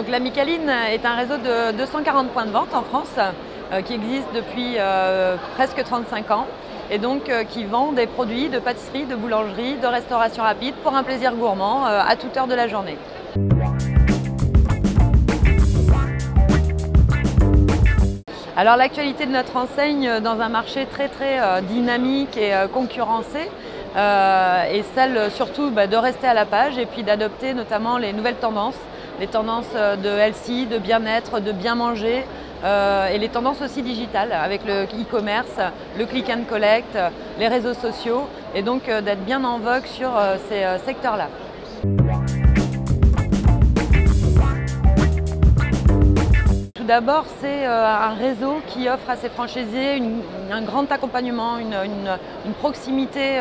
Donc la Micaline est un réseau de 240 points de vente en France qui existe depuis presque 35 ans et donc qui vend des produits de pâtisserie, de boulangerie, de restauration rapide pour un plaisir gourmand à toute heure de la journée. Alors l'actualité de notre enseigne dans un marché très dynamique et concurrencé est celle surtout de rester à la page et puis d'adopter notamment les nouvelles tendances, les tendances de healthy, de bien-être, de bien manger et les tendances aussi digitales avec le e-commerce, le click and collect, les réseaux sociaux et donc d'être bien en vogue sur ces secteurs-là. Tout d'abord, c'est un réseau qui offre à ses franchisés un grand accompagnement, une proximité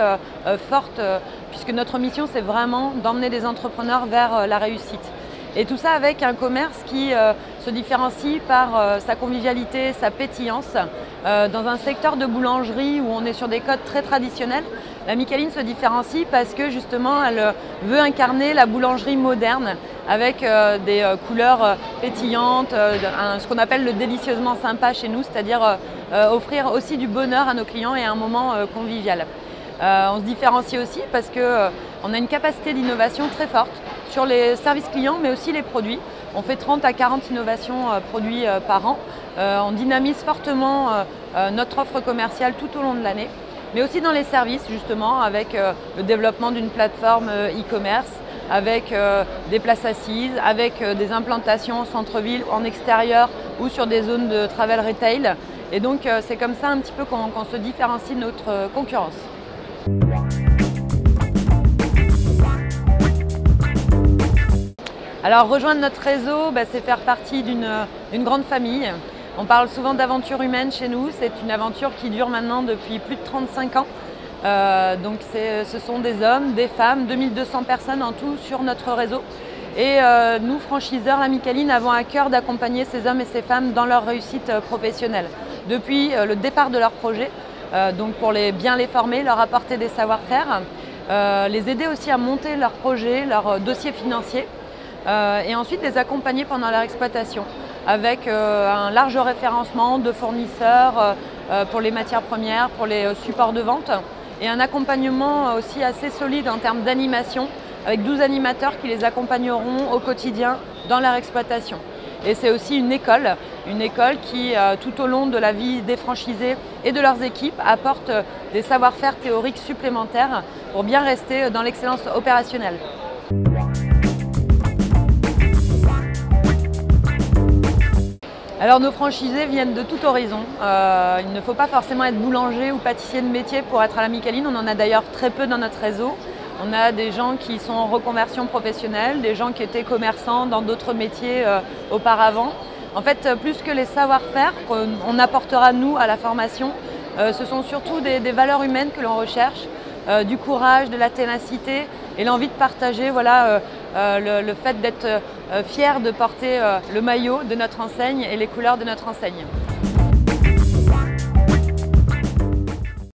forte, puisque notre mission, c'est vraiment d'emmener des entrepreneurs vers la réussite. Et tout ça avec un commerce qui se différencie par sa convivialité, sa pétillance. Dans un secteur de boulangerie où on est sur des codes très traditionnels, la Micaline se différencie parce que justement elle veut incarner la boulangerie moderne avec des couleurs pétillantes, ce qu'on appelle le délicieusement sympa chez nous, c'est-à-dire offrir aussi du bonheur à nos clients et un moment convivial. On se différencie aussi parce qu'on a une capacité d'innovation très forte sur les services clients mais aussi les produits. On fait 30 à 40 innovations produits par an. On dynamise fortement notre offre commerciale tout au long de l'année, mais aussi dans les services justement avec le développement d'une plateforme e-commerce, avec des places assises, avec des implantations en centre-ville, en extérieur ou sur des zones de travel retail. Et donc c'est comme ça un petit peu qu'on se différencie de notre concurrence. Alors rejoindre notre réseau, c'est faire partie d'une grande famille. On parle souvent d'aventure humaine chez nous, c'est une aventure qui dure maintenant depuis plus de 35 ans. Donc ce sont des hommes, des femmes, 2200 personnes en tout sur notre réseau. Et nous, franchiseurs, la Micaline, avons à cœur d'accompagner ces hommes et ces femmes dans leur réussite professionnelle. Depuis le départ de leur projet, donc pour bien les former, leur apporter des savoir-faire, les aider aussi à monter leur projet, leur dossier financier. Et ensuite les accompagner pendant leur exploitation avec un large référencement de fournisseurs pour les matières premières, pour les supports de vente et un accompagnement aussi assez solide en termes d'animation avec 12 animateurs qui les accompagneront au quotidien dans leur exploitation. Et c'est aussi une école qui tout au long de la vie des franchisés et de leurs équipes apporte des savoir-faire théoriques supplémentaires pour bien rester dans l'excellence opérationnelle. Alors nos franchisés viennent de tout horizon. Il ne faut pas forcément être boulanger ou pâtissier de métier pour être à la Micaline. On en a d'ailleurs très peu dans notre réseau. On a des gens qui sont en reconversion professionnelle, des gens qui étaient commerçants dans d'autres métiers auparavant. En fait, plus que les savoir-faire qu'on apportera nous à la formation, ce sont surtout des valeurs humaines que l'on recherche, du courage, de la ténacité et l'envie de partager le fait d'être fier de porter le maillot de notre enseigne et les couleurs de notre enseigne.